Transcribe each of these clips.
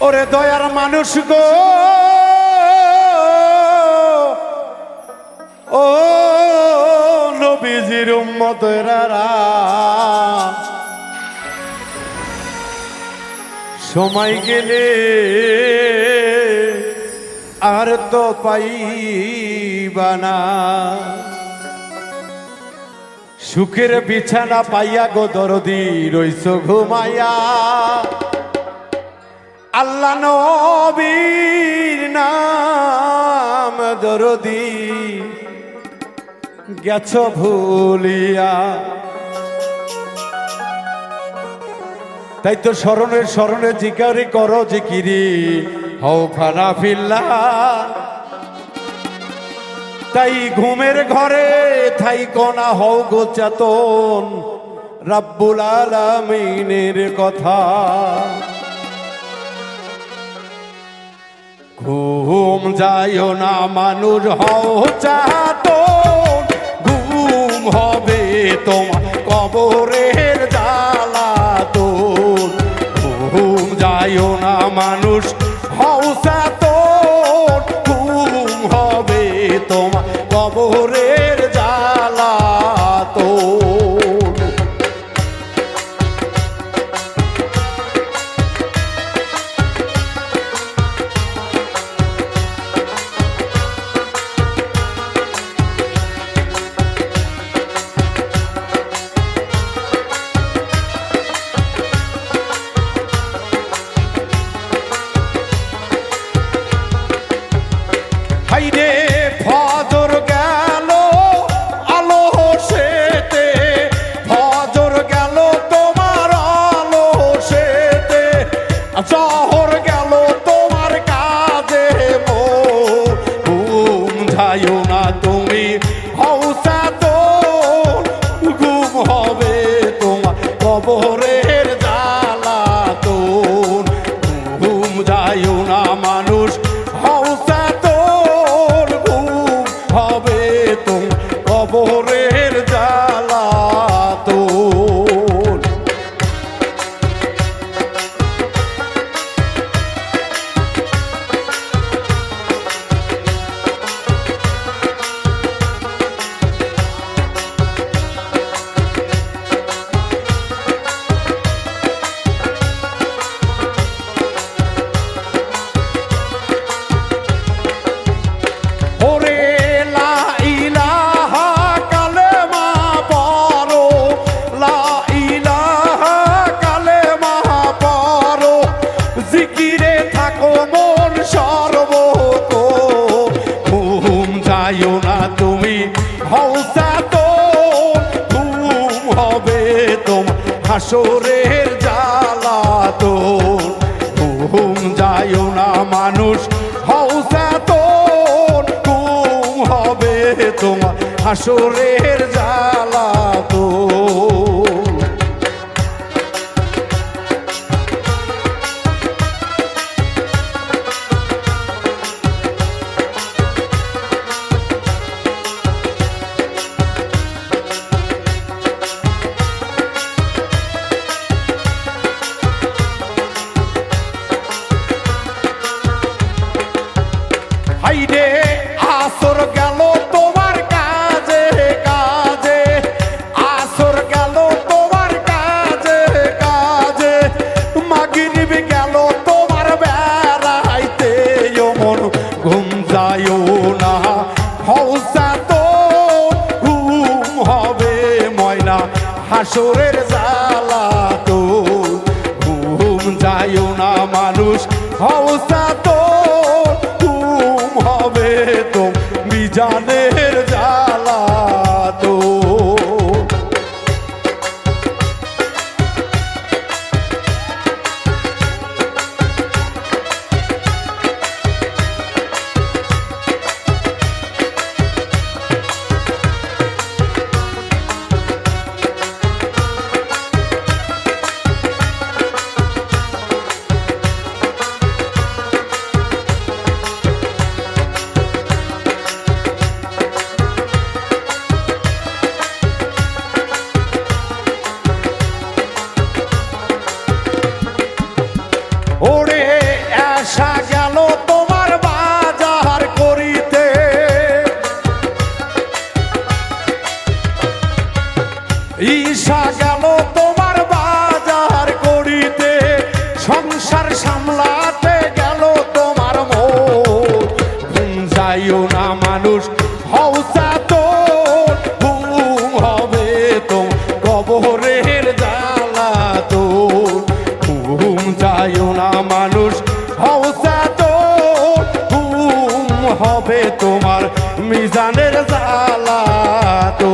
ওরে দয়ার মানুষ গো, ও নবীজির উম্মতেরা, সময় গেলে আর তো পাইবা না। সুখের বিছানা পাইয়া গো দরদি রইছ ঘুমাইয়া। আল্লাহ নবীর নাম দরদি গেছ ভুলিয়া। তাই তো স্মরণের স্মরণে জিকারি করো জিকিরি হও ফানা ফিল্লা। তাই ঘুমের ঘরে থাই কোনা হও গো চেতন রাব্বুল আলামিনের কথা। ঘুম যায়ও না মানুষ হও চেতন, ঘুম হবে তোমার কবরের জ্বালাতন। ঘুম যায়ও না মানুষ হও চেতন, ঘুম হবে তোমার কবরের জ্বালাতন। হাইরে ফজর গেল আলো সেতে, ফজর গেল তোমার আলো সেতে, জহর গেল তোমার কাজে মন। ঘুম যায়ও না তুমি হও চেতন, ঘুম হবে তোমার কবরের জ্বালাতন। ঘুম যায়ও না মানুষ হও চেতন, হবে তুম কবরের জ্বালাতন। ওরে লা ইলাহা কালেমা পড়ো, লা ইলাহা কালেমা পড়ো, জিকিরে থাকো মন সর্বতো। ঘুম যায়ও না তুমি হও চেতন, ঘুম হবে তোমার হাসরের জ্বালাতন। ঘুম যায়ও না মানুষ হও চেতন, ঘুম হবে তোমার হাসরের জ্বালাতন। হাইরে আসর গেল তোমার কাজে কাজে, আসর গেল তোমার কাজে কাজে, মাগরিব গেল তোমার বেড়াইতে মন। ঘুম যায়ও না হও চেতন, ঘুম হবে ময়না হাসরের জ্বালাতন। ঘুম যায়ও না মানুষ হও চেতন, ঘুম হবে তো মিজানের জ্বালাতন। ঈশা গেল তোমার বাজার করিতে, ঈশা গেল তোমার বাজার করিতে, সংসার সামলাতে গেল তোমার মন। ঘুম যাইও না মানুষ হৌসা তো ঘুম হবে তো কবরের জ্বালা তো। ঘুম যাইও না মানুষ হৌসা তো ঘুম হবে তোমার মিজানের জ্বালা তো।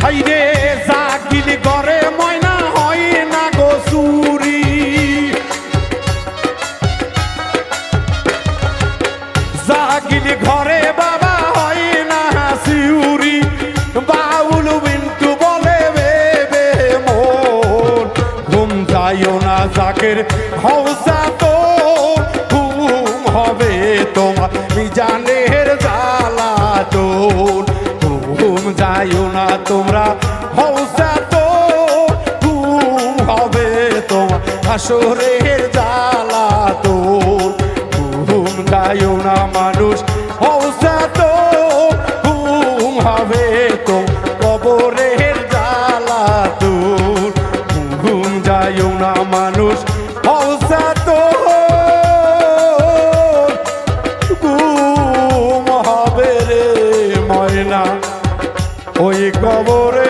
হাইরে জাগিলি ঘরে ময়না হয় না গো চুরি, জাগিলি ঘরে বাবা হয় না শিউরি। বাউল বিন্টু বলে বেবে মন, ঘুম যাইও না জাকের হৌসা তো ঘুম হবে তোমার মিজানের জ্বালা তো। ঘুম যাইও না তোমরা হৌসা তো ঘুম হবে তোমার হাসরের জ্বালা তো। ঘুম যাইও না মানুষ হৌসা তো ঘুম হবে তো কবরের জ্বালা তো। ঘুম যাইও না মানুষ হৌসা তো ঘুম হবে রে ময়না ওই কবরে